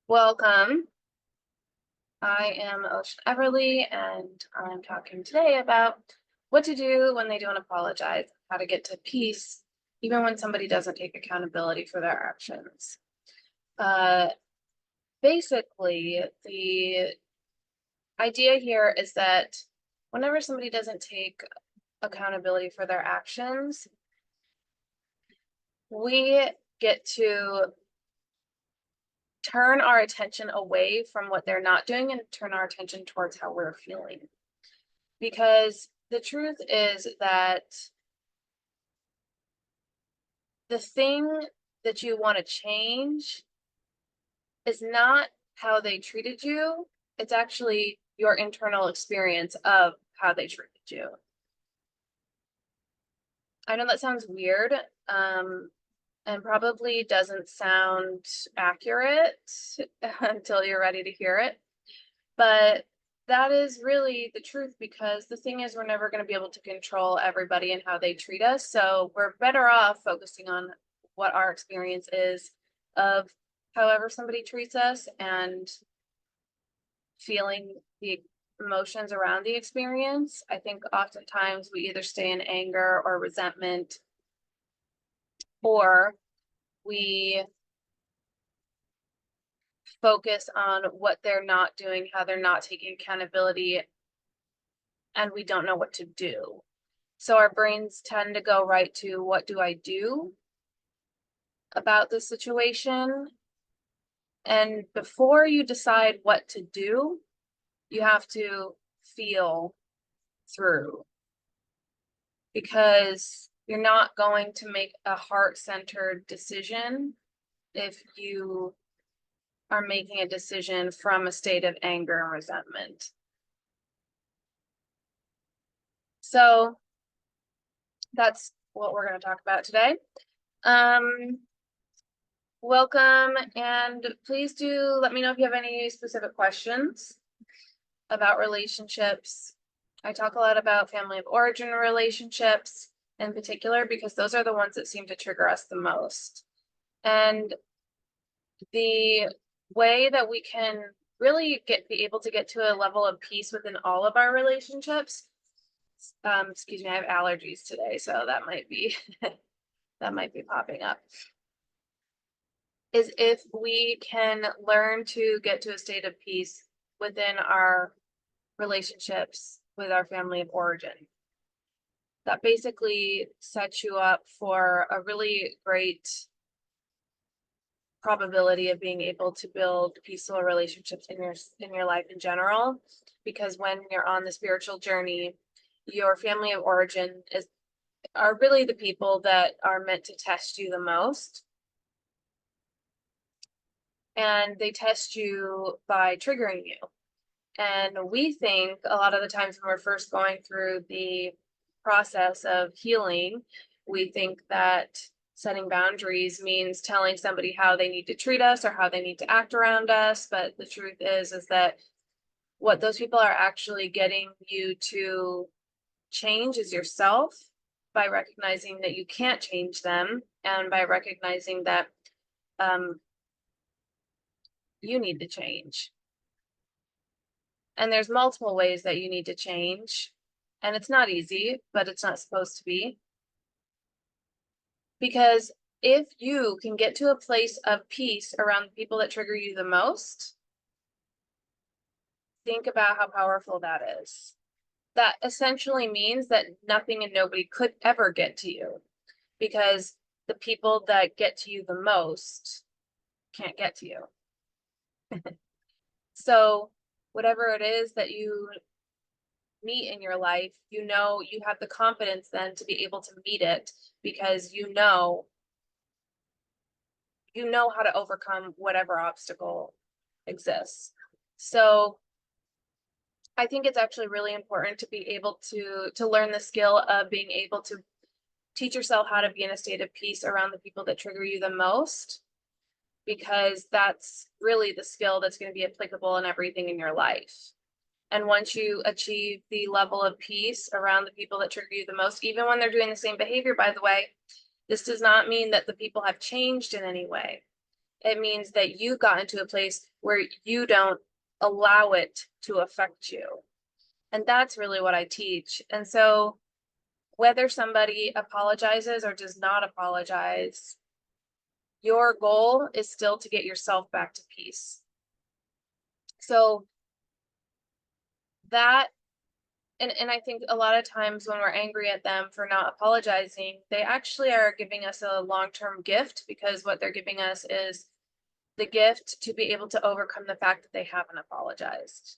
Welcome. I am Ocean Everly, and I'm talking today about what to do when they don't apologize, how to get to peace, even when somebody doesn't take accountability for their actions. Uh, Basically, the idea here is that whenever somebody doesn't take accountability for their actions, we get to turn our attention away from what they're not doing and turn our attention towards how we're feeling. Because the truth is that the thing that you want to change is not how they treated you. It's actually your internal experience of how they treated you. I know that sounds weird, and probably doesn't sound accurate until you're ready to hear it. But that is really the truth, because the thing is, we're never going to be able to control everybody and how they treat us. So we're better off focusing on what our experience is of however somebody treats us and feeling the emotions around the experience. I think oftentimes we either stay in anger or resentment, or we focus on what they're not doing, how they're not taking accountability, and we don't know what to do. So our brains tend to go right to, what do I do about the situation? And before you decide what to do, you have to feel through, because you're not going to make a heart-centered decision if you are making a decision from a state of anger and resentment. So that's what we're going to talk about today. Welcome, and please do let me know if you have any specific questions about relationships. I talk a lot about family of origin relationships in particular, because those are the ones that seem to trigger us the most. And the way that we can really be able to get to a level of peace within all of our relationships, excuse me, I have allergies today, so that might be that might be popping up, is if we can learn to get to a state of peace within our relationships with our family of origin. That basically sets you up for a really great probability of being able to build peaceful relationships in your life in general, because when you're on the spiritual journey, your family of origin are really the people that are meant to test you the most. And they test you by triggering you. And we think a lot of the times when we're first going through the process of healing, we think that setting boundaries means telling somebody how they need to treat us or how they need to act around us. But the truth is that what those people are actually getting you to change is yourself, by recognizing that you can't change them, and by recognizing that you need to change. And there's multiple ways that you need to change. And it's not easy, but it's not supposed to be. Because if you can get to a place of peace around the people that trigger you the most, think about how powerful that is. That essentially means that nothing and nobody could ever get to you, because the people that get to you the most can't get to you. So whatever it is that you meet in your life, you have the confidence then to be able to meet it, because you know how to overcome whatever obstacle exists. So I think it's actually really important to be able to learn the skill of being able to teach yourself how to be in a state of peace around the people that trigger you the most, because that's really the skill that's going to be applicable in everything in your life. And once you achieve the level of peace around the people that trigger you the most, even when they're doing the same behavior, by the way, this does not mean that the people have changed in any way. It means that you got into a place where you don't allow it to affect you. And that's really what I teach. And so whether somebody apologizes or does not apologize, your goal is still to get yourself back to peace. So that, and I think a lot of times when we're angry at them for not apologizing, they actually are giving us a long-term gift, because what they're giving us is the gift to be able to overcome the fact that they haven't apologized.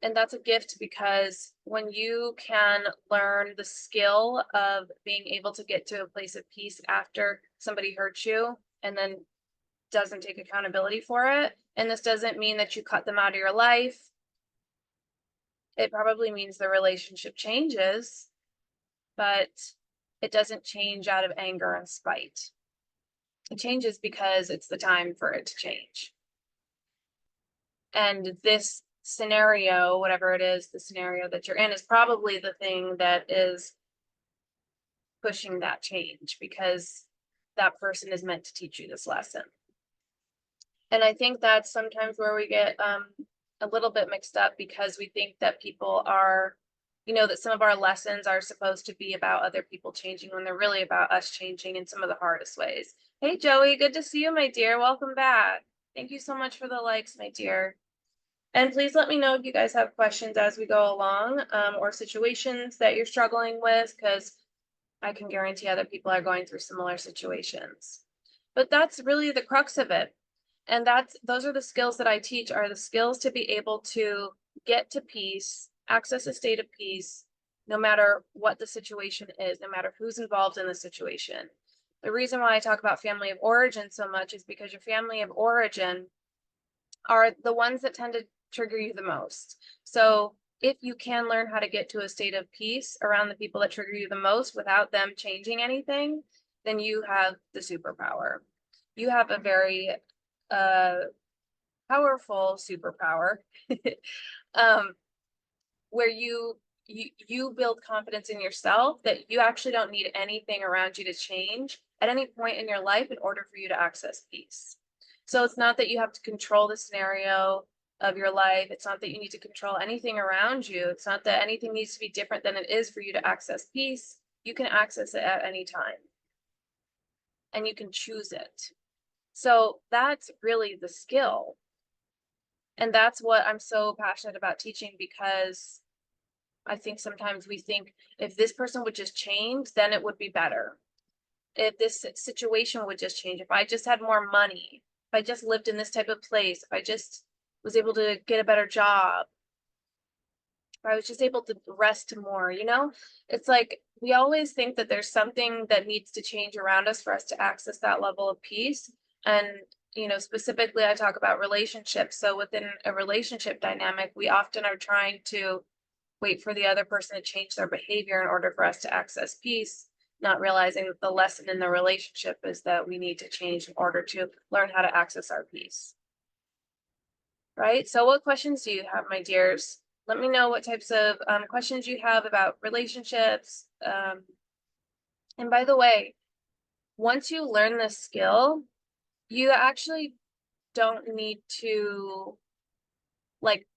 And that's a gift, because when you can learn the skill of being able to get to a place of peace after somebody hurts you and then doesn't take accountability for it, and this doesn't mean that you cut them out of your life. It probably means the relationship changes, but it doesn't change out of anger and spite. It changes because it's the time for it to change. And this scenario, whatever it is, the scenario that you're in, is probably the thing that is pushing that change, because that person is meant to teach you this lesson. And I think that's sometimes where we get a little bit mixed up, because we think that people are, that some of our lessons are supposed to be about other people changing, when they're really about us changing in some of the hardest ways. Hey, Joey, good to see you, my dear. Welcome back. Thank you so much for the likes, my dear. And please let me know if you guys have questions as we go along, or situations that you're struggling with, because I can guarantee other people are going through similar situations. But that's really the crux of it. And those are the skills that I teach, are the skills to be able to get to peace, access a state of peace, no matter what the situation is, no matter who's involved in the situation. The reason why I talk about family of origin so much is because your family of origin are the ones that tend to trigger you the most. So if you can learn how to get to a state of peace around the people that trigger you the most without them changing anything, then you have the superpower. You have a very powerful superpower where you build confidence in yourself that you actually don't need anything around you to change at any point in your life in order for you to access peace. So it's not that you have to control the scenario of your life. It's not that you need to control anything around you. It's not that anything needs to be different than it is for you to access peace. You can access it at any time, and you can choose it. So that's really the skill. And that's what I'm so passionate about teaching, because I think sometimes we think if this person would just change, then it would be better. If this situation would just change, if I just had more money, if I just lived in this type of place, if I just was able to get a better job, if I was just able to rest more, it's like we always think that there's something that needs to change around us for us to access that level of peace. And specifically, I talk about relationships. So within a relationship dynamic, we often are trying to wait for the other person to change their behavior in order for us to access peace, not realizing that the lesson in the relationship is that we need to change in order to learn how to access our peace. Right? So what questions do you have, my dears? Let me know what types of questions you have about relationships. And by the way, once you learn this skill, you actually don't need to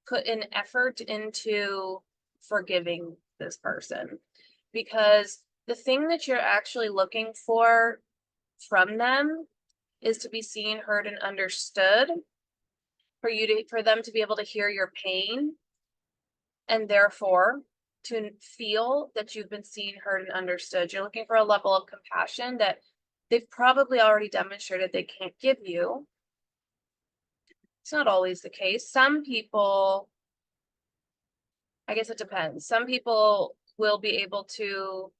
put an effort into forgiving this person, because the thing that you're actually looking for from them is to be seen, heard, and understood, for them to be able to hear your pain, and therefore to feel that you've been seen, heard, and understood. You're looking for a level of compassion that they've probably already demonstrated they can't give you. It's not always the case. Some people, I guess it depends. Some people will be able to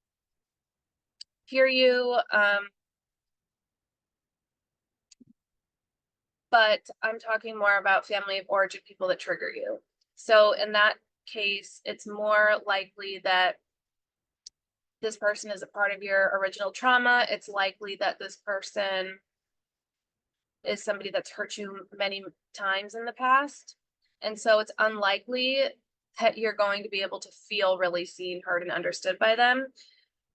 hear you, but I'm talking more about family of origin people that trigger you. So in that case, it's more likely that this person is a part of your original trauma. It's likely that this person is somebody that's hurt you many times in the past. And so it's unlikely that you're going to be able to feel really seen, heard, and understood by them.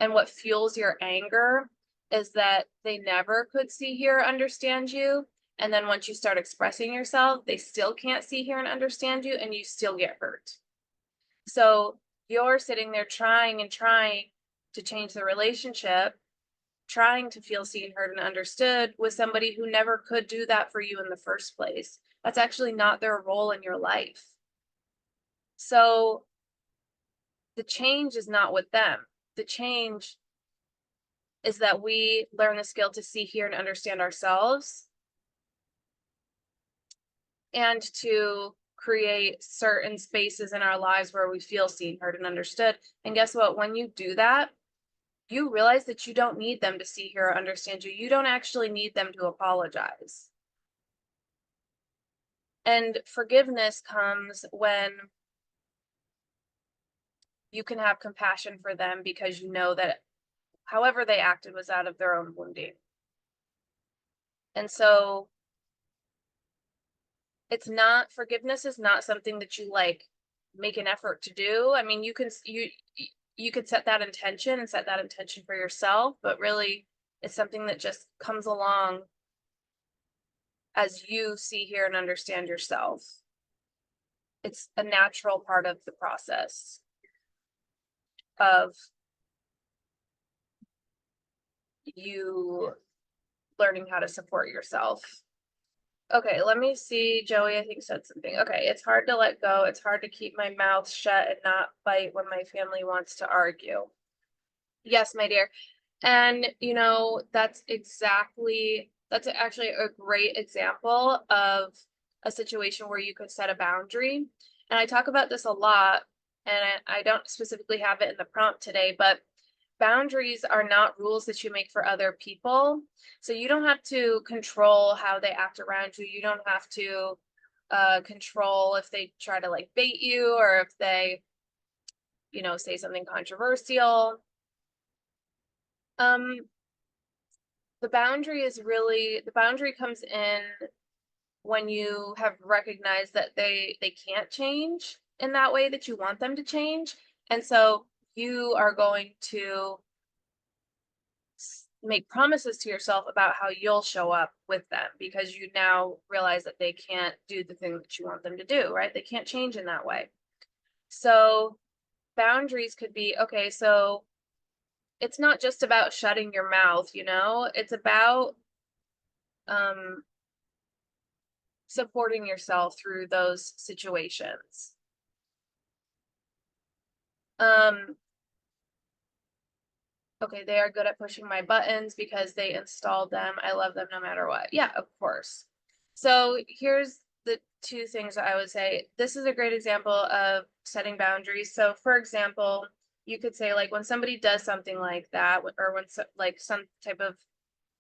And what fuels your anger is that they never could see, hear, understand you. And then once you start expressing yourself, they still can't see, hear, and understand you, and you still get hurt. So you're sitting there trying and trying to change the relationship, trying to feel seen, heard, and understood with somebody who never could do that for you in the first place. That's actually not their role in your life. So the change is not with them. The change is that we learn the skill to see, hear, and understand ourselves, and to create certain spaces in our lives where we feel seen, heard, and understood. And guess what? When you do that, you realize that you don't need them to see, hear, or understand you. You don't actually need them to apologize. And forgiveness comes when you can have compassion for them because you know that however they acted was out of their own wounding. And so it's not, forgiveness is not something that you like make an effort to do. I mean, you could set that intention and set that intention for yourself, but really it's something that just comes along as you see, hear, and understand yourself. It's a natural part of the process of you learning how to support yourself. Okay, let me see. Joey, I think said something. Okay, it's hard to let go. It's hard to keep my mouth shut and not bite when my family wants to argue. Yes, my dear. And that's actually a great example of a situation where you could set a boundary. And I talk about this a lot, and I don't specifically have it in the prompt today, but boundaries are not rules that you make for other people. So you don't have to control how they act around you. You don't have to control if they try to like bait you, or if they, say something controversial. The boundary comes in when you have recognized that they can't change in that way that you want them to change. And so you are going to make promises to yourself about how you'll show up with them, because you now realize that they can't do the thing that you want them to do, right? They can't change in that way. So boundaries could be, okay, so it's not just about shutting your mouth, it's about supporting yourself through those situations. Okay, they are good at pushing my buttons because they installed them. I love them no matter what. Yeah, of course. So here's the two things that I would say. This is a great example of setting boundaries. So for example, you could say, like, when somebody does something like that, or when like some type of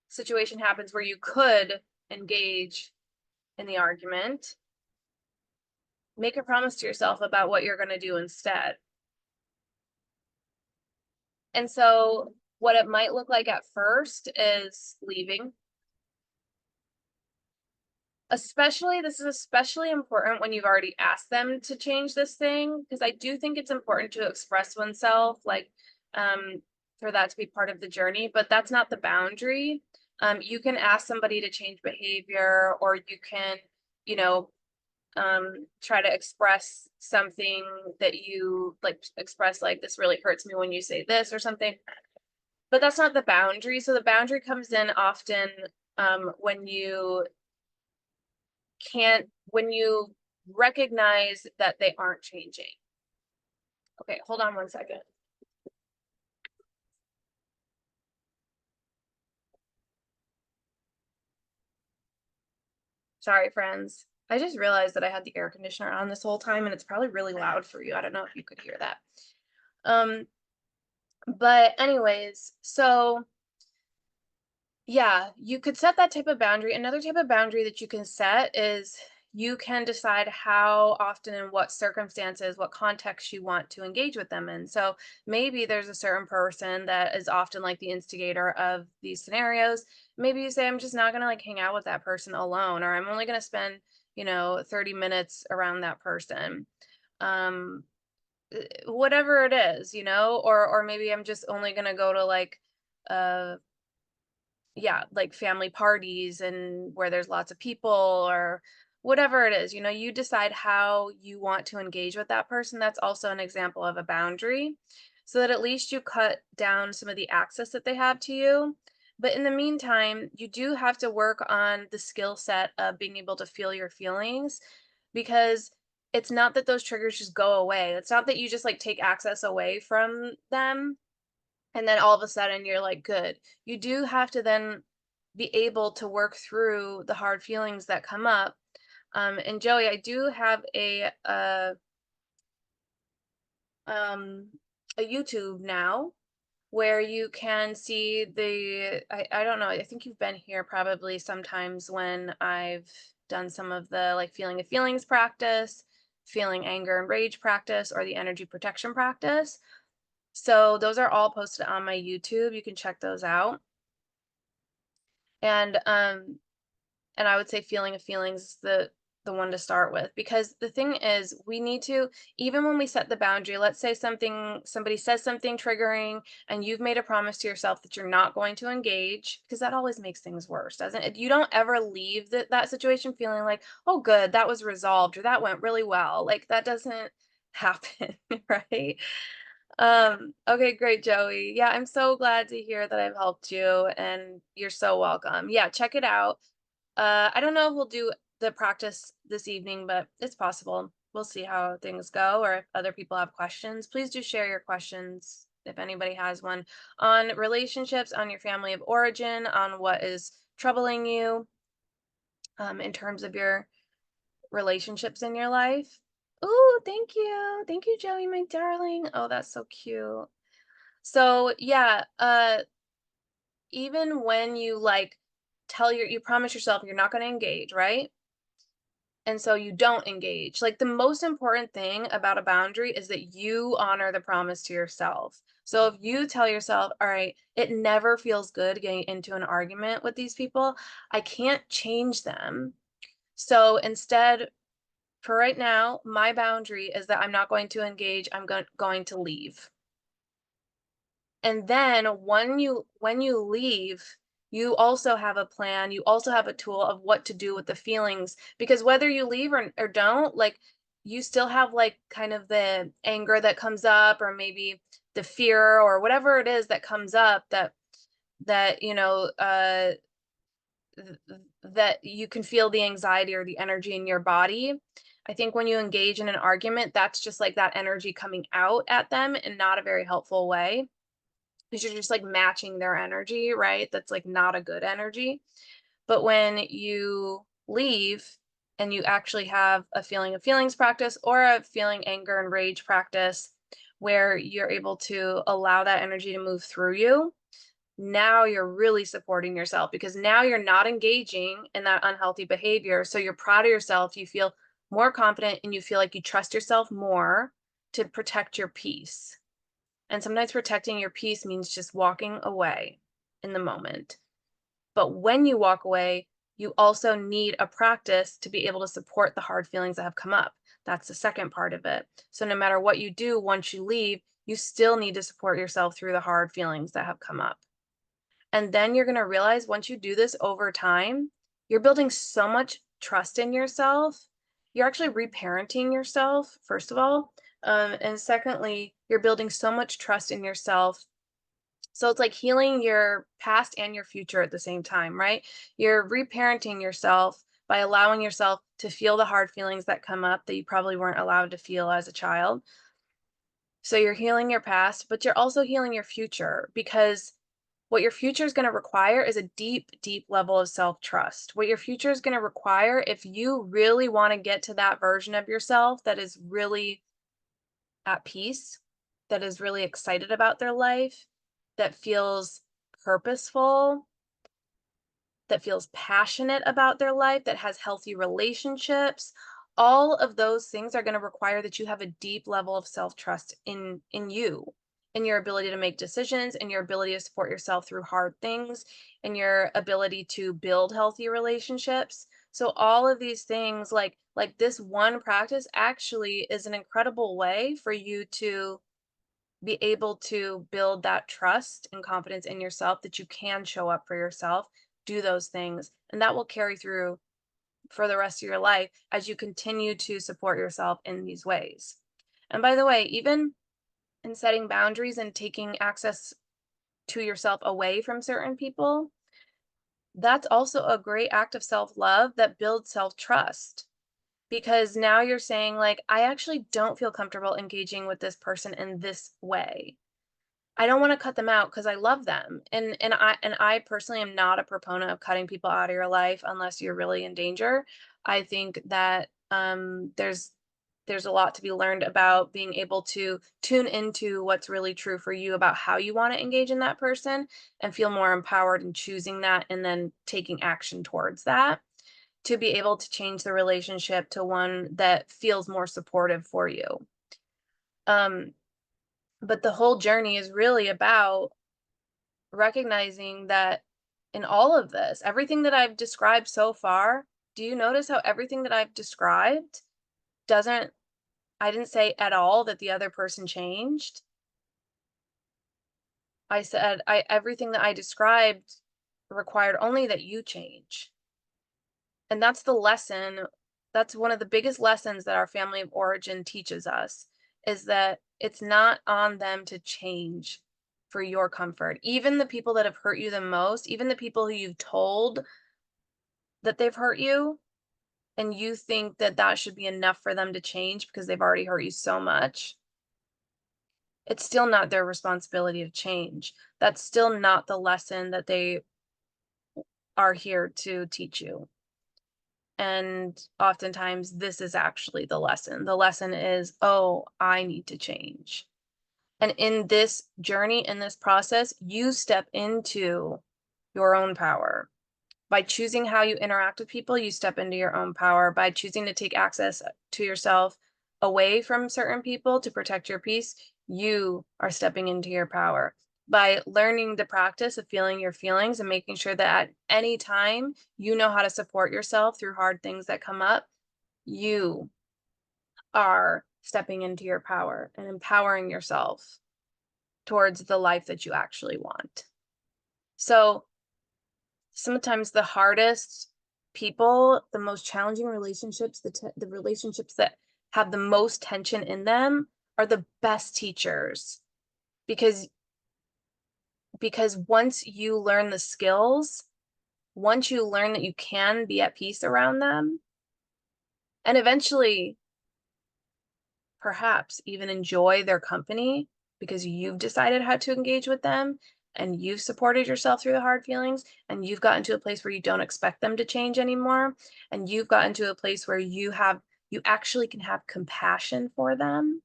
situation happens where you could engage in the argument, make a promise to yourself about what you're going to do instead. And so what it might look like at first is leaving. This is especially important when you've already asked them to change this thing, because I do think it's important to express oneself, like, for that to be part of the journey, but that's not the boundary. You can ask somebody to change behavior, or you can, try to express something that you like, express like, this really hurts me when you say this or something, but that's not the boundary. So the boundary comes in often when you recognize that they aren't changing. Okay, hold on one second. Sorry, friends. I just realized that I had the air conditioner on this whole time, and it's probably really loud for you. I don't know if you could hear that. But anyways, so yeah, you could set that type of boundary. Another type of boundary that you can set is you can decide how often and what circumstances, what context you want to engage with them in. So maybe there's a certain person that is often like the instigator of these scenarios. Maybe you say, I'm just not going to like hang out with that person alone, or I'm only going to spend, 30 minutes around that person. Whatever it is, or maybe I'm just only going to go to like yeah, like family parties and where there's lots of people or whatever it is, you know, you decide how you want to engage with that person. That's also an example of a boundary, so that at least you cut down some of the access that they have to you. But in the meantime, you do have to work on the skill set of being able to feel your feelings, because it's not that those triggers just go away. It's not that you just like take access away from them and then all of a sudden you're like good. You do have to then be able to work through the hard feelings that come up. And Joey, I do have um a YouTube now where you can see I don't know, I think you've been here probably sometimes when I've done some of the like feeling of feelings practice, feeling anger and rage practice, or the energy protection practice. So those are all posted on my YouTube. You can check those out. And and I would say feeling of feelings is the one to start with, because the thing is we need to, even when we set the boundary, let's say somebody says something triggering and you've made a promise to yourself that you're not going to engage, because that always makes things worse, doesn't it? You don't ever leave that situation feeling like, oh good, that was resolved or that went really well. Like that doesn't happen, right? Okay, great, Joey. Yeah, I'm so glad to hear that I've helped you, and you're so welcome. Yeah, check it out. I don't know if we'll do the practice this evening, but it's possible. We'll see how things go, or if other people have questions. Please do share your questions if anybody has one on relationships, on your family of origin, on what is troubling you, in terms of your relationships in your life. Ooh, thank you. Thank you, Joey, my darling. Oh, that's so cute. So yeah, even when you like you promise yourself you're not going to engage, right? And so you don't engage. Like the most important thing about a boundary is that you honor the promise to yourself. So if you tell yourself, all right, it never feels good getting into an argument with these people, I can't change them. So instead, for right now, my boundary is that I'm not going to engage, going to leave. And then when you leave, you also have a plan, you also have a tool of what to do with the feelings, because whether you leave or don't, like you still have like kind of the anger that comes up, or maybe the fear or whatever it is that comes up, that you know that you can feel the anxiety or the energy in your body. I think when you engage in an argument, that's just like that energy coming out at them in not a very helpful way, because you're just like matching their energy, right? That's like not a good energy. But when you leave and you actually have a feeling of feelings practice, or a feeling anger and rage practice, where you're able to allow that energy to move through you, now you're really supporting yourself, because now you're not engaging in that unhealthy behavior. So you're proud of yourself, you feel more confident, and you feel like you trust yourself more to protect your peace. And sometimes protecting your peace means just walking away in the moment. But when you walk away, you also need a practice to be able to support the hard feelings that have come up. That's the second part of it. So no matter what you do once you leave, you still need to support yourself through the hard feelings that have come up. And then you're going to realize once you do this over time, you're building so much trust in yourself. You're actually reparenting yourself, first of all. And secondly, you're building so much trust in yourself. So it's like healing your past and your future at the same time, right? You're reparenting yourself by allowing yourself to feel the hard feelings that come up that you probably weren't allowed to feel as a child. So you're healing your past, but you're also healing your future, because what your future is going to require is a deep, deep level of self trust. What your future is going to require, if you really want to get to that version of yourself that is really at peace, that is really excited about their life, that feels purposeful, that feels passionate about their life, that has healthy relationships, all of those things are going to require that you have a deep level of self-trust in you, in your ability to make decisions, in your ability to support yourself through hard things, in your ability to build healthy relationships. So all of these things, like this one practice actually is an incredible way for you to be able to build that trust and confidence in yourself that you can show up for yourself, do those things, and that will carry through for the rest of your life as you continue to support yourself in these ways. And by the way, even in setting boundaries and taking access to yourself away from certain people, that's also a great act of self-love that builds self-trust. Because now you're saying, like, I actually don't feel comfortable engaging with this person in this way. I don't want to cut them out because I love them. And I personally am not a proponent of cutting people out of your life unless you're really in danger. I think that there's a lot to be learned about being able to tune into what's really true for you about how you want to engage in that person and feel more empowered in choosing that and then taking action towards that to be able to change the relationship to one that feels more supportive for you. Um, but the whole journey is really about recognizing that in all of this, everything that I've described so far, do you notice how everything that I've described doesn't, I didn't say at all that the other person changed. I said everything that I described required only that you change. And that's the lesson. That's one of the biggest lessons that our family of origin teaches us is that it's not on them to change for your comfort. Even the people that have hurt you the most, even the people who you've told that they've hurt you, and you think that that should be enough for them to change because they've already hurt you so much, it's still not their responsibility to change. That's still not the lesson that they are here to teach you. And oftentimes, this is actually the lesson. The lesson is, oh, I need to change. And in this journey, in this process, you step into your own power. By choosing how you interact with people, you step into your own power. By choosing to take access to yourself away from certain people to protect your peace, you are stepping into your power. By learning the practice of feeling your feelings and making sure that at any time you know how to support yourself through hard things that come up, you are stepping into your power and empowering yourself towards the life that you actually want. So sometimes the hardest people, the most challenging relationships, the relationships that have the most tension in them are the best teachers because once you learn the skills, once you learn that you can be at peace around them, and eventually perhaps even enjoy their company because you've decided how to engage with them and you've supported yourself through the hard feelings and you've gotten to a place where you don't expect them to change anymore and you've gotten to a place where you actually can have compassion for them.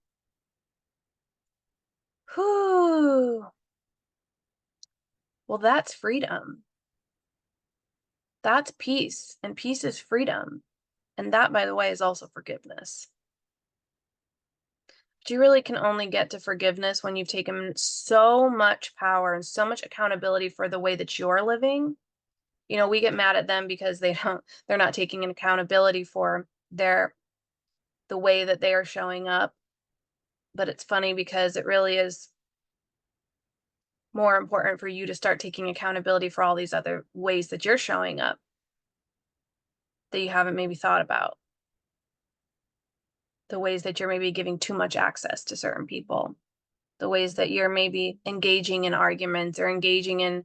Whew. Well, that's freedom. That's peace, and peace is freedom. And that, by the way, is also forgiveness. But you really can only get to forgiveness when you've taken so much power and so much accountability for the way that you're living. You know, we get mad at them because they're not taking an accountability for the way that they are showing up. But it's funny because it really is more important for you to start taking accountability for all these other ways that you're showing up that you haven't maybe thought about. The ways that you're maybe giving too much access to certain people. The ways that you're maybe engaging in arguments or engaging in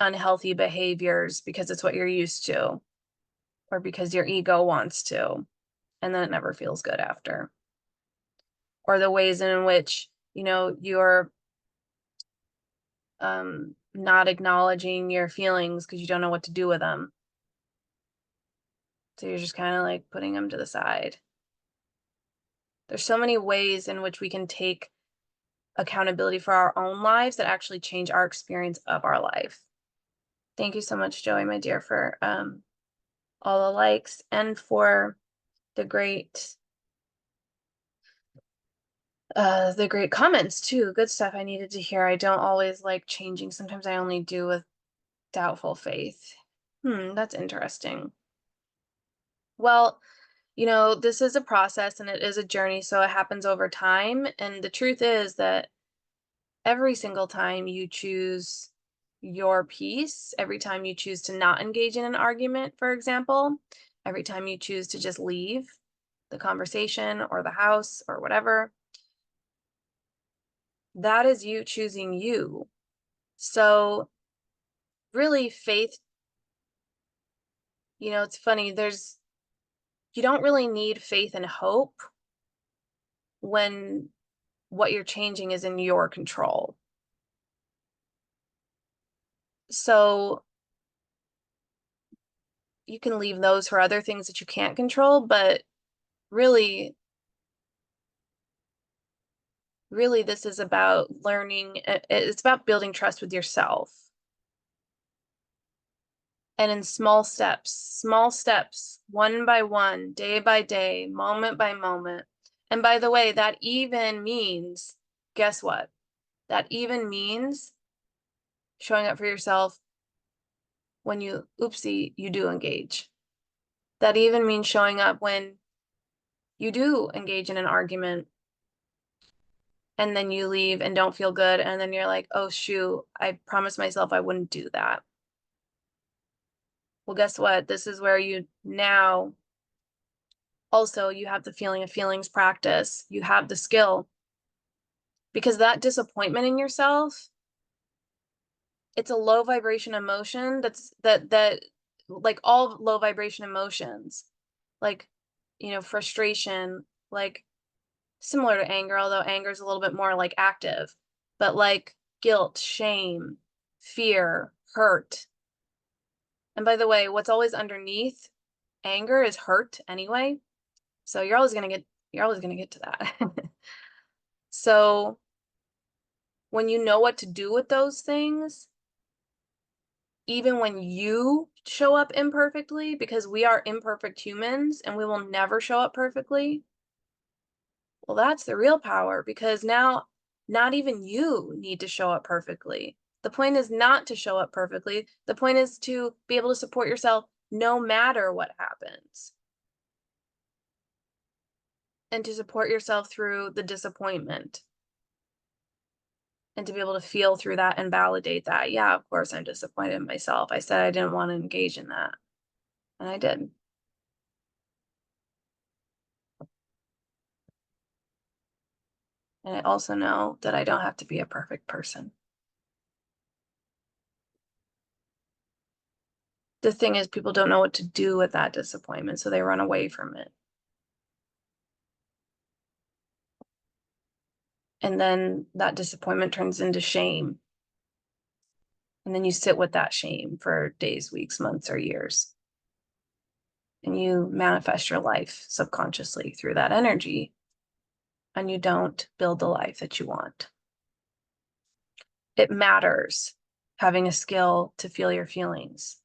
unhealthy behaviors because it's what you're used to or because your ego wants to, and then it never feels good after. Or the ways in which, you know, you're not acknowledging your feelings because you don't know what to do with them. So you're just kind of like putting them to the side. There's so many ways in which we can take accountability for our own lives that actually change our experience of our life. Thank you so much, Joey, my dear, for all the likes and for the great comments too. Good stuff I needed to hear. I don't always like changing. Sometimes I only do with doubtful faith. That's interesting. Well, you know, this is a process and it is a journey, so it happens over time. And the truth is that every single time you choose your peace, every time you choose to not engage in an argument, for example, every time you choose to just leave the conversation or the house or whatever, that is you choosing you. So really faith, you know, it's funny, you don't really need faith and hope when what you're changing is in your control. So you can leave those for other things that you can't control, but really, really this is about learning. It's about building trust with yourself. And in small steps, one by one, day by day, moment by moment. And by the way, that even means, guess what? That even means showing up for yourself when you, oopsie, you do engage. That even means showing up when you do engage in an argument and then you leave and don't feel good. And then you're like, oh, shoot, I promised myself I wouldn't do that. Well, guess what? This is where you now also you have the feeling of feelings practice. You have the skill because that disappointment in yourself, it's a low vibration emotion that like all low vibration emotions, like, you know, frustration, like similar to anger, although anger is a little bit more like active, but like guilt, shame, fear, hurt. And by the way, what's always underneath anger is hurt anyway. So you're always going to get to that. So when you know what to do with those things, even when you show up imperfectly, because we are imperfect humans and we will never show up perfectly, well, that's the real power because now not even you need to show up perfectly. The point is not to show up perfectly. The point is to be able to support yourself no matter what happens and to support yourself through the disappointment and to be able to feel through that and validate that. Yeah, of course, I'm disappointed in myself. I said I didn't want to engage in that, and I did. And I also know that I don't have to be a perfect person. The thing is, people don't know what to do with that disappointment, so they run away from it. And then that disappointment turns into shame. And then you sit with that shame for days, weeks, months, or years. And you manifest your life subconsciously through that energy. And you don't build the life that you want. It matters having a skill to feel your feelings.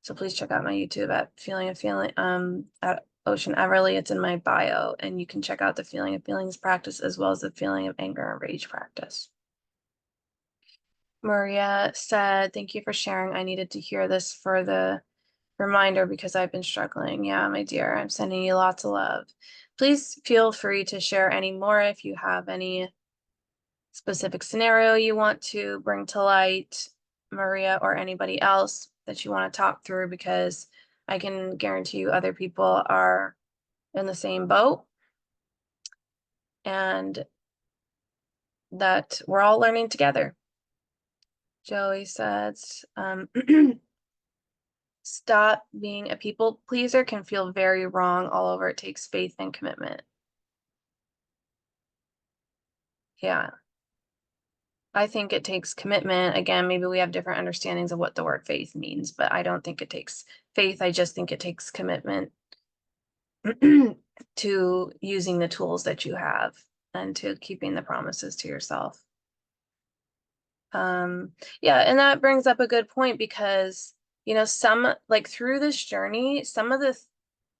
So please check out my YouTube at Feeling of Feeling at Ocean Everly. It's in my bio, and you can check out the Feeling of Feelings practice as well as the Feeling of Anger and Rage practice. Maria said, thank you for sharing. I needed to hear this for the reminder because I've been struggling. Yeah, my dear, I'm sending you lots of love. Please feel free to share any more if you have any specific scenario you want to bring to light, Maria, or anybody else that you want to talk through, because I can guarantee you other people are in the same boat and that we're all learning together. Joey says, stop being a people pleaser can feel very wrong all over. It takes faith and commitment. Yeah. I think it takes commitment. Again, maybe we have different understandings of what the word faith means, but I don't think it takes faith. I just think it takes commitment to using the tools that you have and to keeping the promises to yourself. Yeah, and that brings up a good point because, you know, some like through this journey, some of the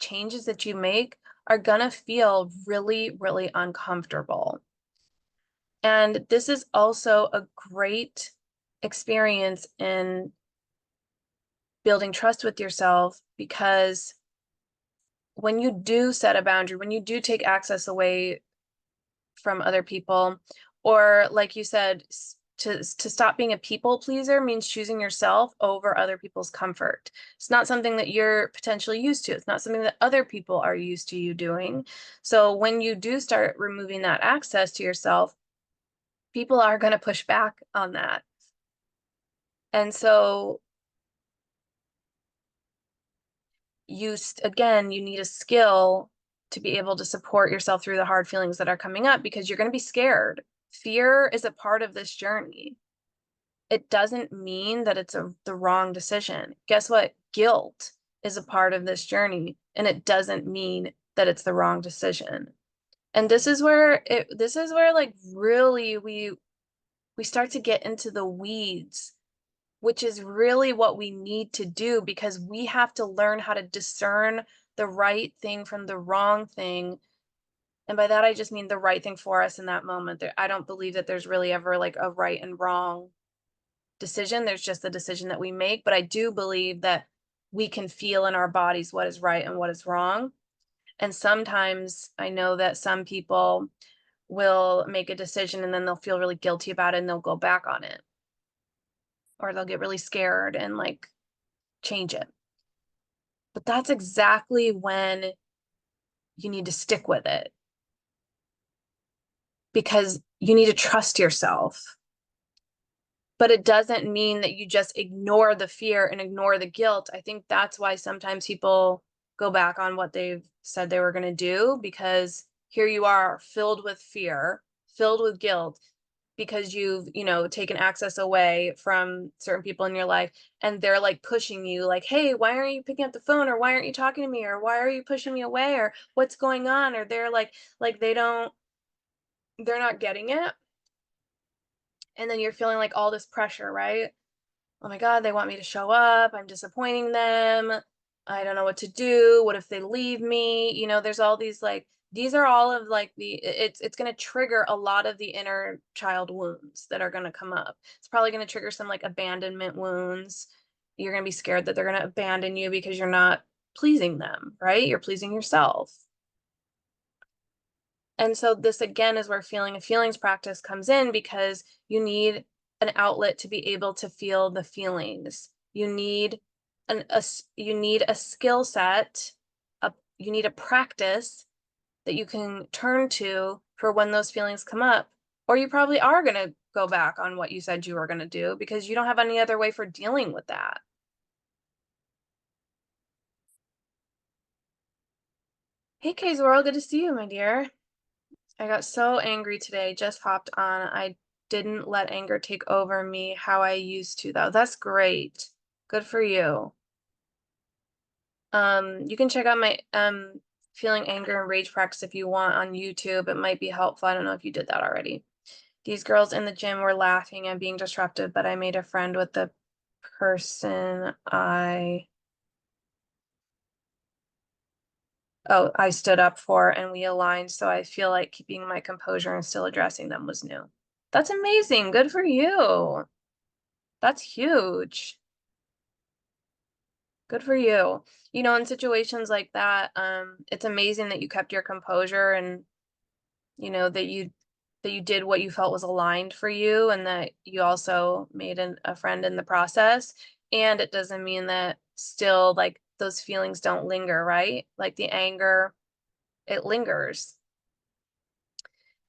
changes that you make are gonna feel really, really uncomfortable. And this is also a great experience in building trust with yourself because when you do set a boundary, when you do take access away from other people, or like you said, to stop being a people pleaser means choosing yourself over other people's comfort. It's not something that you're potentially used to. It's not something that other people are used to you doing. So when you do start removing that access to yourself, people are going to push back on that. And so again, you need a skill to be able to support yourself through the hard feelings that are coming up, because you're going to be scared. Fear is a part of this journey. It doesn't mean that it's the wrong decision. Guess what? Guilt is a part of this journey, and it doesn't mean that it's the wrong decision. And this is where like really we start to get into the weeds, which is really what we need to do, because we have to learn how to discern the right thing from the wrong thing. And by that, I just mean the right thing for us in that moment. I don't believe that there's really ever like a right and wrong decision. There's just the decision that we make. But I do believe that we can feel in our bodies what is right and what is wrong. And sometimes I know that some people will make a decision and then they'll feel really guilty about it and they'll go back on it. Or they'll get really scared and like change it. But that's exactly when you need to stick with it, because you need to trust yourself. But it doesn't mean that you just ignore the fear and ignore the guilt. I think that's why sometimes people go back on what they've said they were going to do, because here you are filled with fear, filled with guilt, because you've, taken access away from certain people in your life, and they're like pushing you like, hey, why aren't you picking up the phone, or why aren't you talking to me, or why are you pushing me away, or what's going on, or they're like they're not getting it. And then you're feeling like all this pressure, right? Oh my God, they want me to show up. I'm disappointing them. I don't know what to do. What if they leave me? There's all these like, these are all of like it's going to trigger a lot of the inner child wounds that are going to come up. It's probably going to trigger some like abandonment wounds. You're going to be scared that they're going to abandon you because you're not pleasing them, right? You're pleasing yourself. And so this again is where feeling a feelings practice comes in, because you need an outlet to be able to feel the feelings. You need you need a skill set, you need a practice that you can turn to for when those feelings come up. Or you probably are going to go back on what you said you were going to do, because you don't have any other way for dealing with that. Hey, Kay's World, good to see you, my dear. I got so angry today, just hopped on. I didn't let anger take over me how I used to, though. That's great. Good for you. You can check out my feeling anger and rage practice if you want on YouTube. It might be helpful. I don't know if you did that already. These girls in the gym were laughing and being disruptive, but I made a friend with the person I stood up for, and we aligned, so I feel like keeping my composure and still addressing them was new. That's amazing. Good for you. That's huge. Good for you. In situations like that, it's amazing that you kept your composure, and that you did what you felt was aligned for you, and that you also made a friend in the process. And it doesn't mean that still like those feelings don't linger, right? Like the anger, it lingers.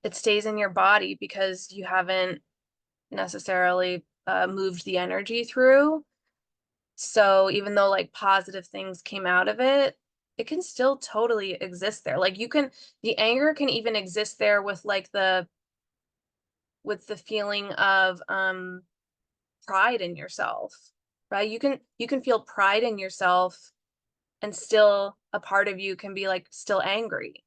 It stays in your body because you haven't necessarily moved the energy through. So even though like positive things came out of it, it can still totally exist there. Like the anger can even exist there with like with the feeling of pride in yourself, right? You can feel pride in yourself, and still a part of you can be like still angry.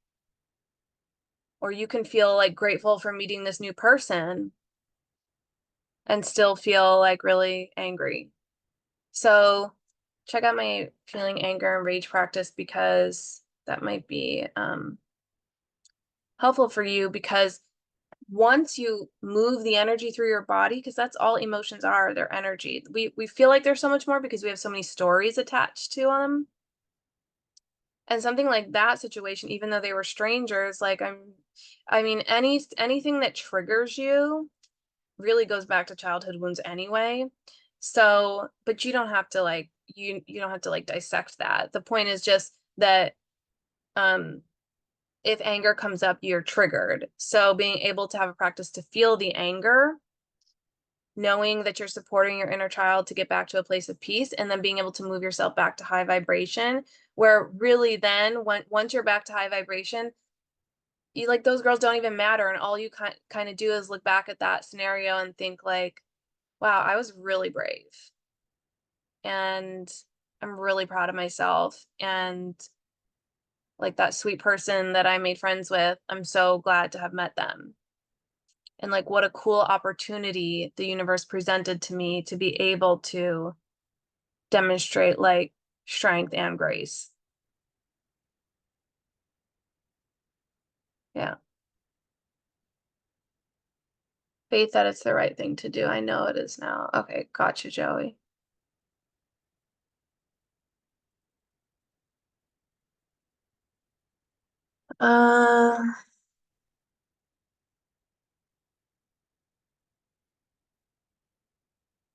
Or you can feel like grateful for meeting this new person and still feel like really angry. So check out my feeling anger and rage practice, because that might be helpful for you, because once you move the energy through your body, because that's all emotions are, they're energy. We feel like there's so much more because we have so many stories attached to them. And something like that situation, even though they were strangers, like I mean, anything that triggers you really goes back to childhood wounds anyway. So, but you don't have to like you don't have to like dissect that. The point is just that um if anger comes up, you're triggered. So being able to have a practice to feel the anger, knowing that you're supporting your inner child to get back to a place of peace, and then being able to move yourself back to high vibration, where really then once you're back to high vibration, you like those girls don't even matter, and all you kind of do is look back at that scenario and think like, wow, I was really brave, and I'm really proud of myself, and like that sweet person that I made friends with, I'm so glad to have met them. And like what a cool opportunity the universe presented to me to be able to demonstrate like strength and grace. Yeah. Faith that it's the right thing to do. I know it is now. Okay, gotcha, Joey. Uh,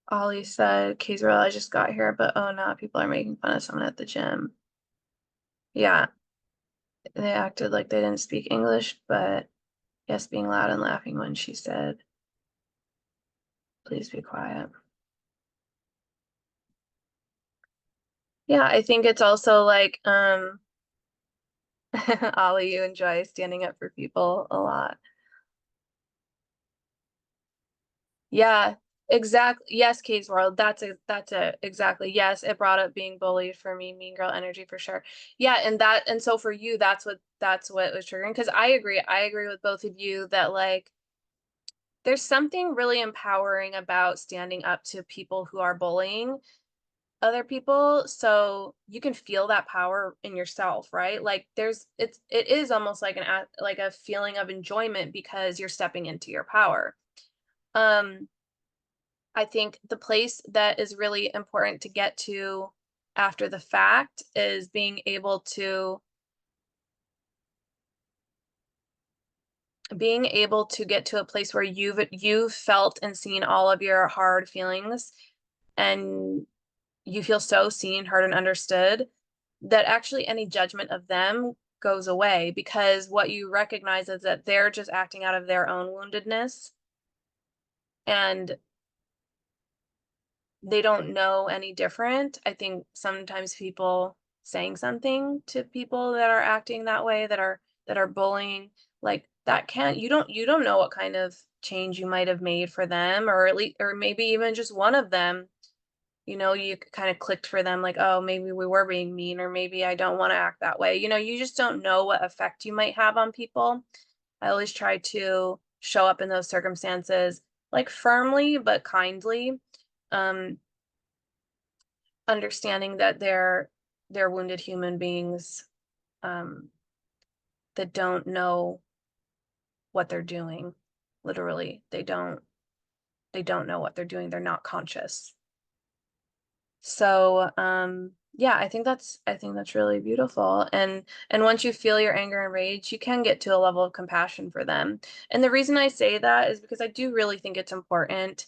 Ollie said, Casey, I just got here, but oh no, people are making fun of someone at the gym. Yeah, they acted like they didn't speak English, but yes, being loud and laughing when she said, please be quiet. Yeah, I think it's also like, Ollie, you enjoy standing up for people a lot. Yeah, exactly. Yes, Kay's World. That's it. Exactly. Yes, it brought up being bullied for me, mean girl energy for sure. Yeah, and so for you, that's what was triggering. Because I agree with both of you that like there's something really empowering about standing up to people who are bullying other people, so you can feel that power in yourself, right? Like it is almost like like a feeling of enjoyment because you're stepping into your power. um I think the place that is really important to get to after the fact is being able to get to a place where you've felt and seen all of your hard feelings, and you feel so seen, heard, and understood, that actually any judgment of them goes away, because what you recognize is that they're just acting out of their own woundedness, and they don't know any different. I think sometimes people saying something to people that are acting that way, that are bullying, like that can't you don't know what kind of change you might have made for them, or at least, or maybe even just one of them, you kind of clicked for them, like, oh, maybe we were being mean, or maybe I don't want to act that way. You just don't know what effect you might have on people. I always try to show up in those circumstances like firmly but kindly, um understanding that they're wounded human beings, um, that don't know what they're doing. Literally, they don't know what they're doing. They're not conscious. So, yeah, I think that's really beautiful. And once you feel your anger and rage, you can get to a level of compassion for them. And the reason I say that is because I do really think it's important.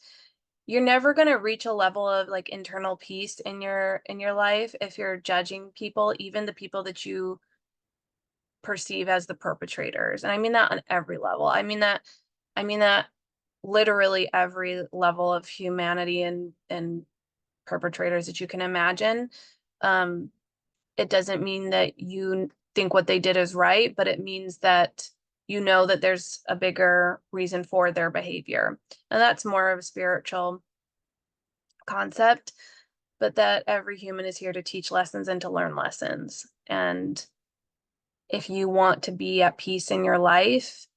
You're never going to reach a level of like internal peace in your life if you're judging people, even the people that you perceive as the perpetrators. And I mean that on every level. I mean that literally every level of humanity and perpetrators that you can imagine. Um, it doesn't mean that you think what they did is right, but it means that you know that there's a bigger reason for their behavior. And that's more of a spiritual concept, but that every human is here to teach lessons and to learn lessons. And if you want to be at peace in your life,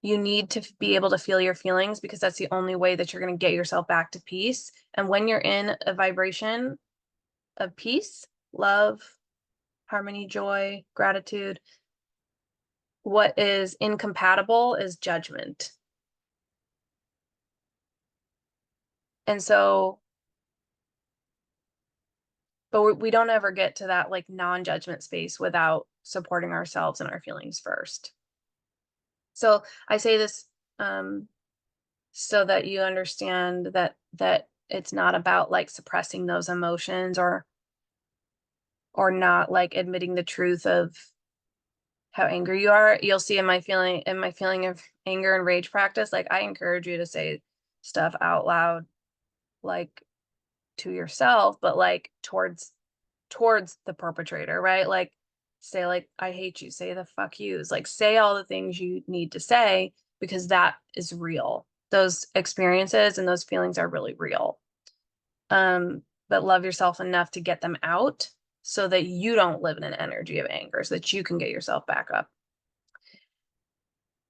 you need to be able to feel your feelings, because that's the only way that you're going to get yourself back to peace. And when you're in a vibration of peace, love, harmony, joy, gratitude, what is incompatible is judgment. And so but we don't ever get to that like non-judgment space without supporting ourselves and our feelings first. So I say this so that you understand that it's not about like suppressing those emotions or not like admitting the truth of how angry you are. You'll see in my feeling of anger and rage practice, like I encourage you to say stuff out loud, like to yourself, but like towards the perpetrator, right? Like say like I hate you, say the fuck yous, like say all the things you need to say because that is real. Those experiences and those feelings are really real. But love yourself enough to get them out so that you don't live in an energy of anger, so that you can get yourself back up.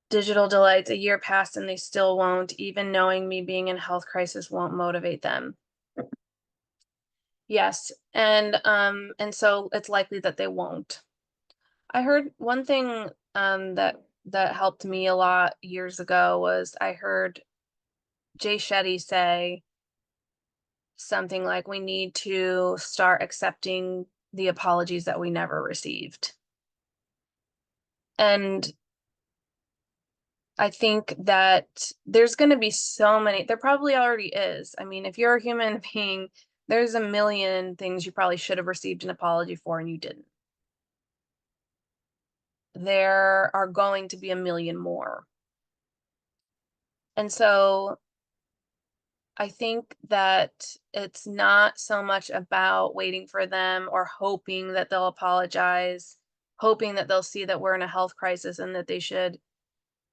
Digital delights, a year passed and they still won't. Even knowing me being in health crisis won't motivate them. Yes, and so it's likely that they won't. I heard one thing that helped me a lot years ago was I heard Jay Shetty say something like, we need to start accepting the apologies that we never received. And I think that there's going to be so many, there probably already is. I mean, if you're a human being, there's a million things you probably should have received an apology for and you didn't. There are going to be a million more. And so I think that it's not so much about waiting for them or hoping that they'll apologize, hoping that they'll see that we're in a health crisis and that they should,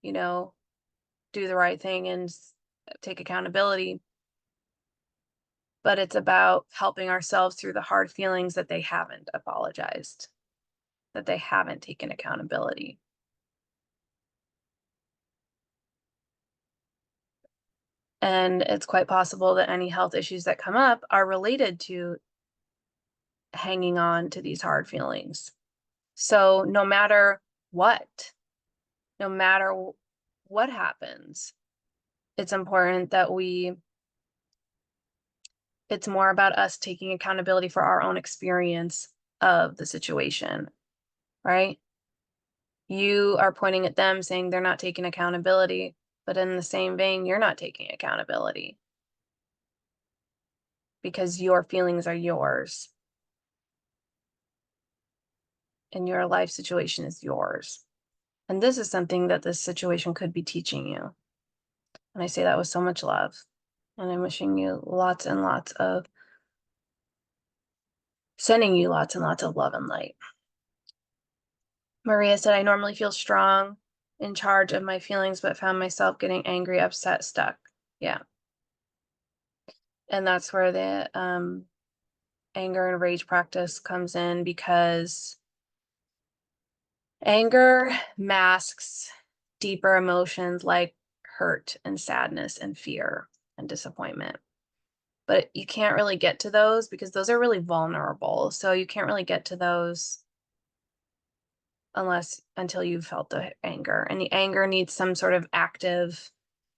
you know, do the right thing and take accountability. But it's about helping ourselves through the hard feelings that they haven't apologized, that they haven't taken accountability. And it's quite possible that any health issues that come up are related to hanging on to these hard feelings. So no matter what, no matter what happens, it's important that it's more about us taking accountability for our own experience of the situation, right? You are pointing at them saying they're not taking accountability, but in the same vein, you're not taking accountability because your feelings are yours and your life situation is yours. And this is something that this situation could be teaching you. And I say that with so much love. And I'm wishing you lots and lots of, sending you lots and lots of love and light. Maria said, I normally feel strong, in charge of my feelings, but found myself getting angry, upset, stuck. Yeah. And that's where the anger and rage practice comes in, because anger masks deeper emotions like hurt and sadness and fear and disappointment. But you can't really get to those because those are really vulnerable. So you can't really get to those until you've felt the anger. And the anger needs some sort of active,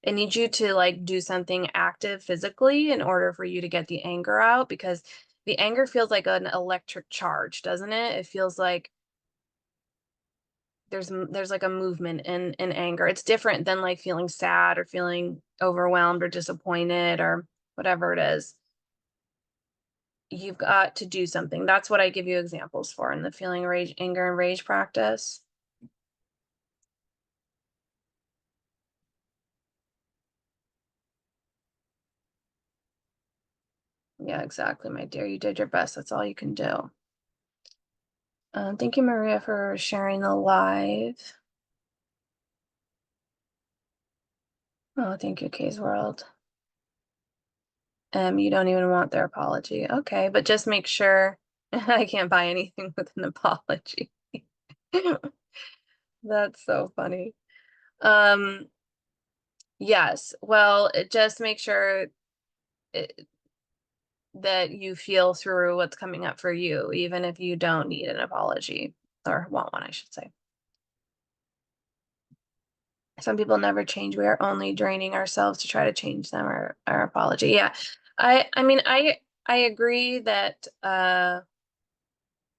it needs you to like do something active physically in order for you to get the anger out, because the anger feels like an electric charge, doesn't it? It feels like there's like a movement in anger. It's different than like feeling sad or feeling overwhelmed or disappointed or whatever it is. You've got to do something. That's what I give you examples for in the feeling rage, anger and rage practice. Yeah, exactly, my dear. You did your best. That's all you can do. Thank you, Maria, for sharing the live. Oh, thank you, Kay's World. You don't even want their apology. Okay, but just make sure I can't buy anything with an apology. That's so funny. Yes, well, just make sure that you feel through what's coming up for you, even if you don't need an apology, or want one, I should say. Some people never change. We are only draining ourselves to try to change them, or our apology. Yeah. I mean, I agree that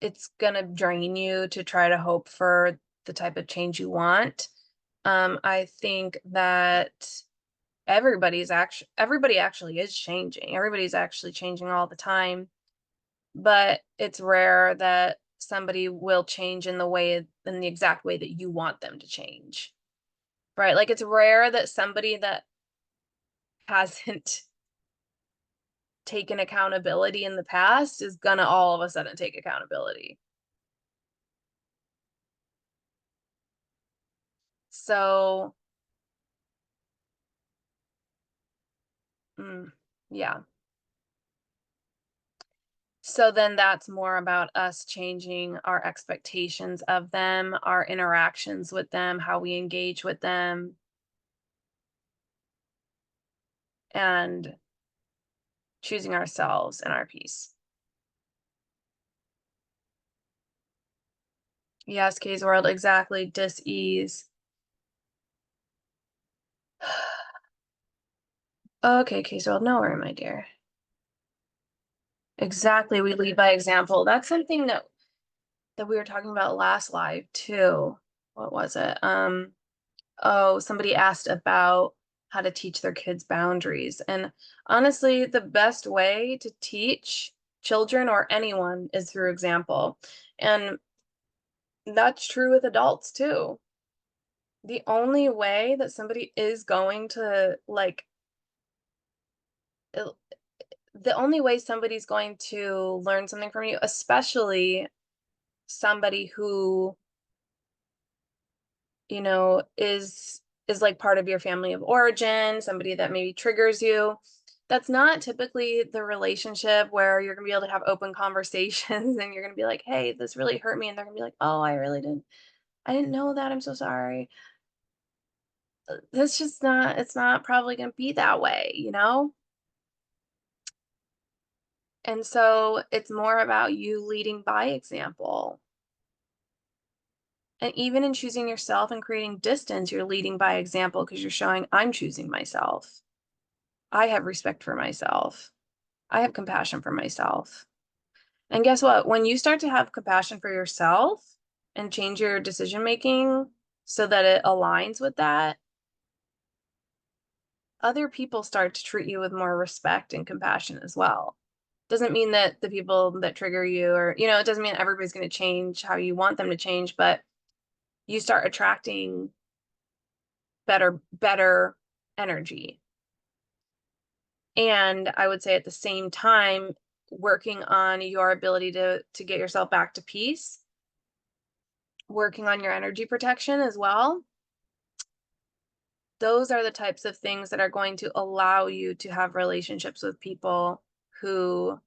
it's gonna drain you to try to hope for the type of change you want. I think that everybody actually is changing. Everybody's actually changing all the time, but it's rare that somebody will change in the exact way that you want them to change. Right? Like it's rare that somebody that hasn't taken accountability in the past is gonna all of a sudden take accountability. So, mm, yeah. So then that's more about us changing our expectations of them, our interactions with them, how we engage with them, and choosing ourselves and our peace. Yes, Kay's world, exactly. Dis-ease. Okay, Kay's world, no worry, my dear. Exactly. We lead by example. That's something that we were talking about last live too. What was it? Oh, somebody asked about how to teach their kids boundaries. And honestly, the best way to teach children or anyone is through example. And that's true with adults too. The only way that somebody is going to il- the only way somebody's going to learn something from you, especially somebody who, you know, is like part of your family of origin, somebody that maybe triggers you. That's not typically the relationship where you're gonna be able to have open conversations and you're gonna be like, hey, this really hurt me. And they're gonna be like, oh, I didn't know that. I'm so sorry. That's just not, it's not probably gonna be that way, you know? And so it's more about you leading by example. And even in choosing yourself and creating distance, you're leading by example because you're showing I'm choosing myself. I have respect for myself. I have compassion for myself. And guess what? When you start to have compassion for yourself and change your decision making so that it aligns with that, other people start to treat you with more respect and compassion as well. Doesn't mean that the people that trigger you or, you know, it doesn't mean everybody's going to change how you want them to change, but you start attracting better energy. And I would say at the same time, working on your ability to get yourself back to peace, working on your energy protection as well. Those are the types of things that are going to allow you to have relationships with people who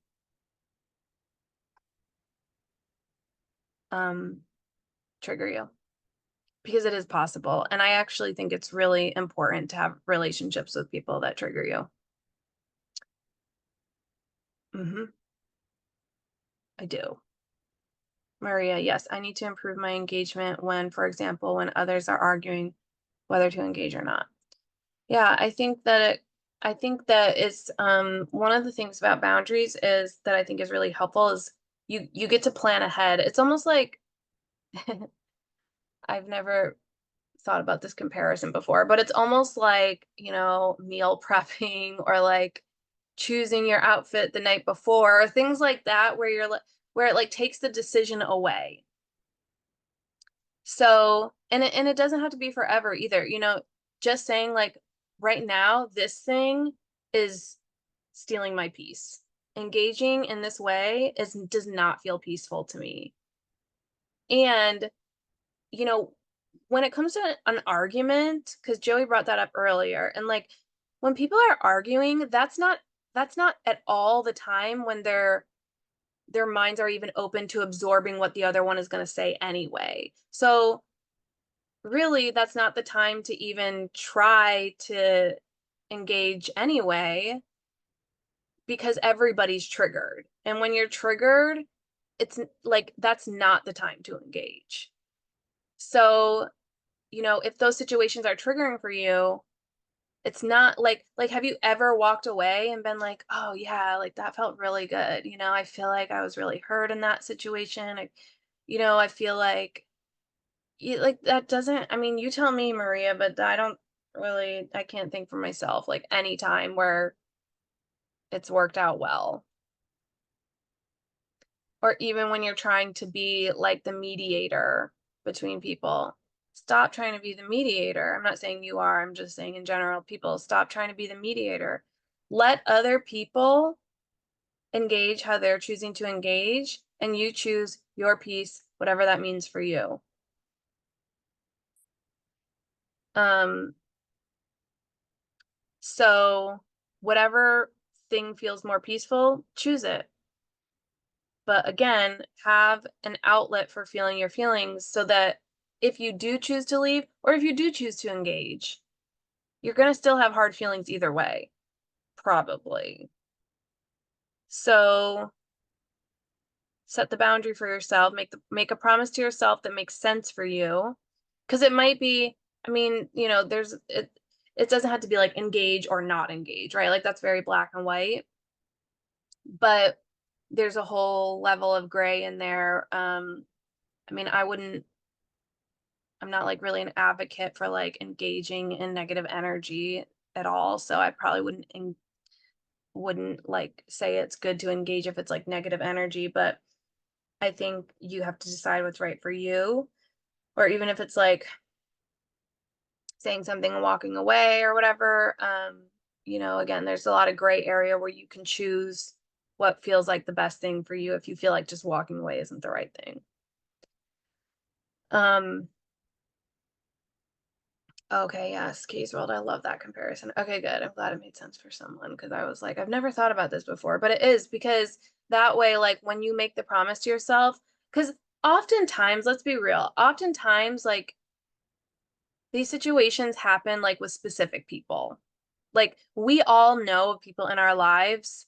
um, trigger you because it is possible. And I actually think it's really important to have relationships with people that trigger you. I do. Maria, yes, I need to improve my engagement when, for example, when others are arguing whether to engage or not. Yeah, I think that it's one of the things about boundaries is that I think is really helpful is you get to plan ahead. It's almost like I've never thought about this comparison before, but it's almost like, you know, meal prepping or like choosing your outfit the night before, or things like that where you're like where it like takes the decision away. So, and it doesn't have to be forever either. You know, just saying like right now this thing is stealing my peace. Engaging in this way does not feel peaceful to me. And you know, when it comes to an argument, because Joey brought that up earlier, and like when people are arguing, that's not at all the time when their minds are even open to absorbing what the other one is going to say anyway. So really, that's not the time to even try to engage anyway, because everybody's triggered. And when you're triggered, it's like that's not the time to engage. So, you know, if those situations are triggering for you, It's not like, have you ever walked away and been like, oh yeah, like that felt really good. I feel like I was really hurt in that situation. I feel like like that doesn't, I mean, you tell me, Maria, but I can't think for myself like any time where it's worked out well. Or even when you're trying to be like the mediator between people. Stop trying to be the mediator. I'm not saying you are, I'm just saying in general, people stop trying to be the mediator. Let other people engage how they're choosing to engage, and you choose your piece, whatever that means for you. Um, so whatever thing feels more peaceful, choose it. But again, have an outlet for feeling your feelings so that if you do choose to leave or if you do choose to engage, you're going to still have hard feelings either way, probably. So set the boundary for yourself, make a promise to yourself that makes sense for you. Because it might be, I mean, it doesn't have to be like engage or not engage, right? Like that's very black and white. But there's a whole level of gray in there. I mean, I'm not like really an advocate for like engaging in negative energy at all. So I probably wouldn't like say it's good to engage if it's like negative energy, but I think you have to decide what's right for you. Or even if it's like saying something and walking away or whatever. Again, there's a lot of gray area where you can choose what feels like the best thing for you if you feel like just walking away isn't the right thing. Okay, yes, Case World. I love that comparison. Okay, good. I'm glad it made sense for someone because I was like, I've never thought about this before, but it is because that way, like when you make the promise to yourself, because oftentimes, let's be real, oftentimes, like these situations happen like with specific people. Like we all know of people in our lives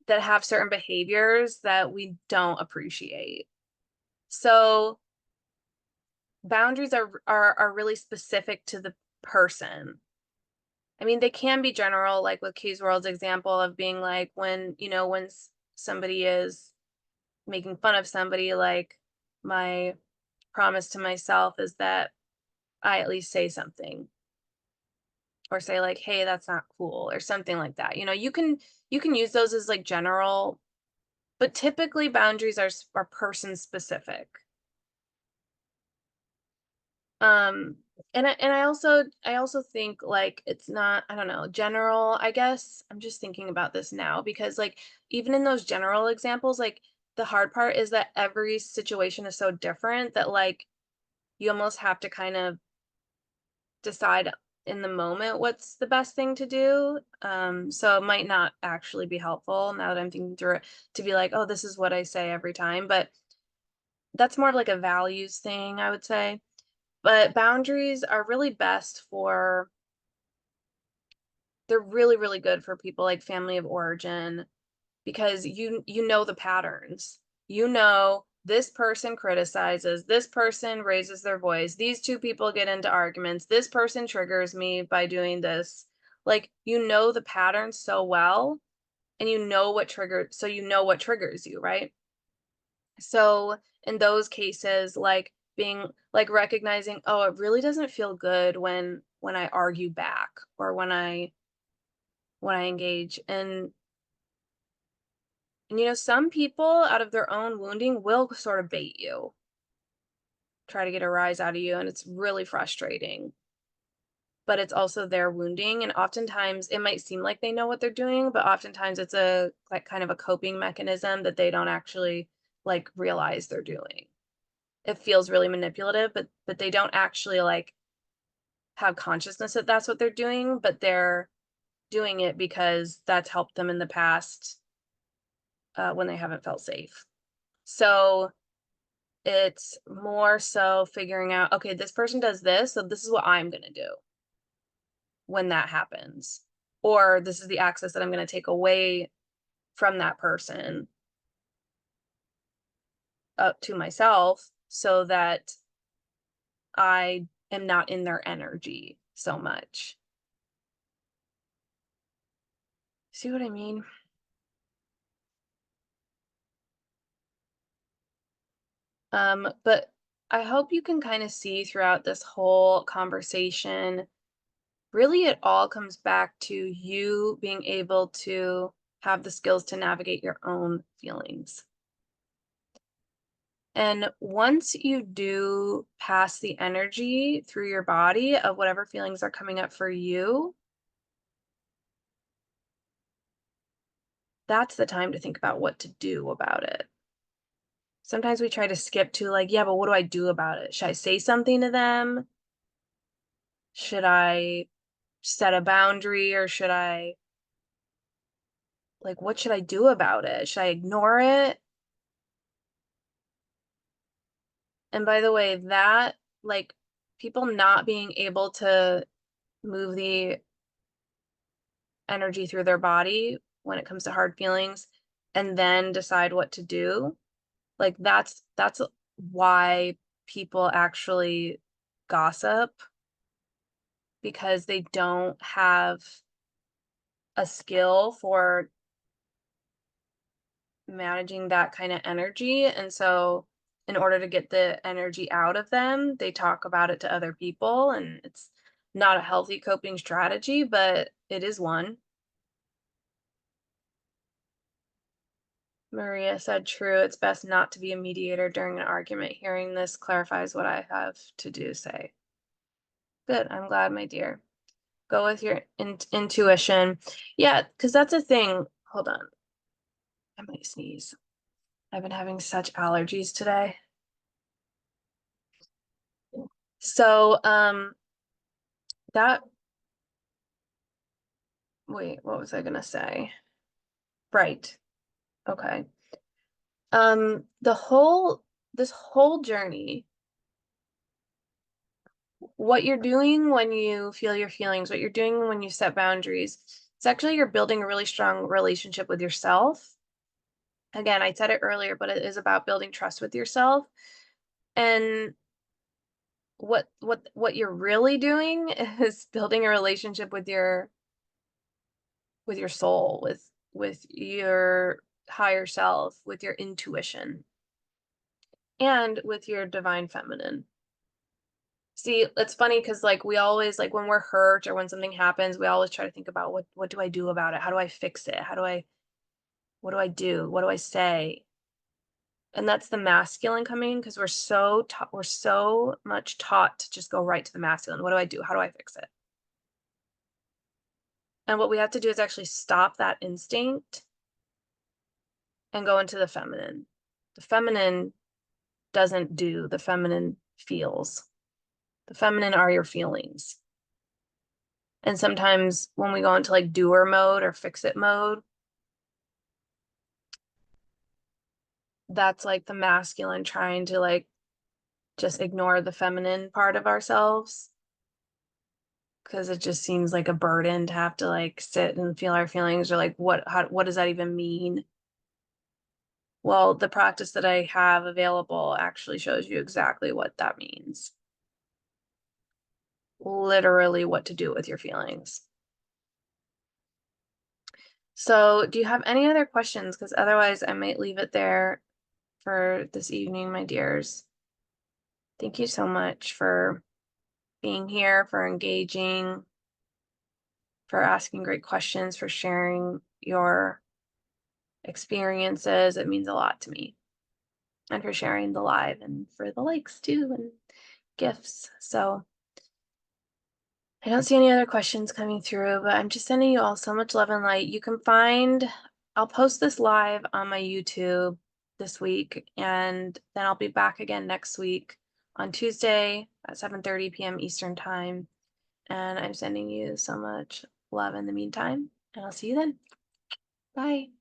that have certain behaviors that we don't appreciate. So boundaries are really specific to the person. I mean, they can be general, like with Kay's World's example of being like when somebody is making fun of somebody, like my promise to myself is that I at least say something or say like, hey, that's not cool or something like that. You can use those as like general, but typically boundaries are person specific. Um, and I also think like it's not, I don't know, general, I guess. I'm just thinking about this now because like even in those general examples, like the hard part is that every situation is so different that like you almost have to kind of decide in the moment what's the best thing to do. So it might not actually be helpful now that I'm thinking through it to be like, oh, this is what I say every time, but that's more of like a values thing, I would say. But boundaries are really best for, they're really, really good for people like family of origin because you know the patterns. This person criticizes, this person raises their voice, these two people get into arguments, this person triggers me by doing this. Like the patterns so well and you know what triggers you, right? So in those cases, like being like recognizing, oh, it really doesn't feel good when I argue back or when I engage. And some people out of their own wounding will sort of bait you, try to get a rise out of you, and it's really frustrating. But it's also their wounding, and oftentimes it might seem like they know what they're doing, but oftentimes it's a like kind of a coping mechanism that they don't actually like realize they're doing. It feels really manipulative, but they don't actually like have consciousness that that's what they're doing, but they're doing it because that's helped them in the past when they haven't felt safe. So it's more so figuring out, okay, this person does this, so this is what I'm going to do when that happens. Or this is the access that I'm going to take away from that person up to myself so that I am not in their energy so much. See what I mean? But I hope you can kind of see throughout this whole conversation, really it all comes back to you being able to have the skills to navigate your own feelings. And once you do pass the energy through your body of whatever feelings are coming up for you, that's the time to think about what to do about it. Sometimes we try to skip to like, yeah, but what do I do about it? Should I say something to them? Should I set a boundary, or should I, like, what should I do about it? Should I ignore it? And by the way, that, like, people not being able to move the energy through their body when it comes to hard feelings and then decide what to do, like, that's why people actually gossip, because they don't have a skill for managing that kind of energy. And so in order to get the energy out of them, they talk about it to other people, and it's not a healthy coping strategy, but it is one. Maria said, true, it's best not to be a mediator during an argument. Hearing this clarifies what I have to do say. Good, I'm glad, my dear. Go with your intuition. Yeah, because that's a thing. Hold on. I might sneeze. I've been having such allergies today. So, that, wait, what was I gonna say? Right. Okay. This whole journey, what you're doing when you feel your feelings, what you're doing when you set boundaries, it's actually you're building a really strong relationship with yourself. Again, I said it earlier, but it is about building trust with yourself. And what you're really doing is building a relationship with your soul, with your higher self, with your intuition, and with your divine feminine. See, it's funny because like we always, like when we're hurt or when something happens, we always try to think about what do I do about it? How do I fix it? What do I do? What do I say? And that's the masculine coming in, because we're so much taught to just go right to the masculine. What do I do? How do I fix it? And what we have to do is actually stop that instinct and go into the feminine. The feminine doesn't do, the feminine feels. The feminine are your feelings. And sometimes when we go into like doer mode or fix it mode, that's like the masculine trying to like just ignore the feminine part of ourselves, because it just seems like a burden to have to like sit and feel our feelings, or like what does that even mean? Well, the practice that I have available actually shows you exactly what that means. Literally what to do with your feelings. So, do you have any other questions? Because otherwise I might leave it there for this evening, my dears. Thank you so much for being here, for engaging, for asking great questions, for sharing your experiences. It means a lot to me. And for sharing the live and for the likes too and gifts. So I don't see any other questions coming through, but I'm just sending you all so much love and light. I'll post this live on my YouTube this week, and then I'll be back again next week on Tuesday at 7:30 p.m. Eastern time. And I'm sending you so much love in the meantime, and I'll see you then. Bye.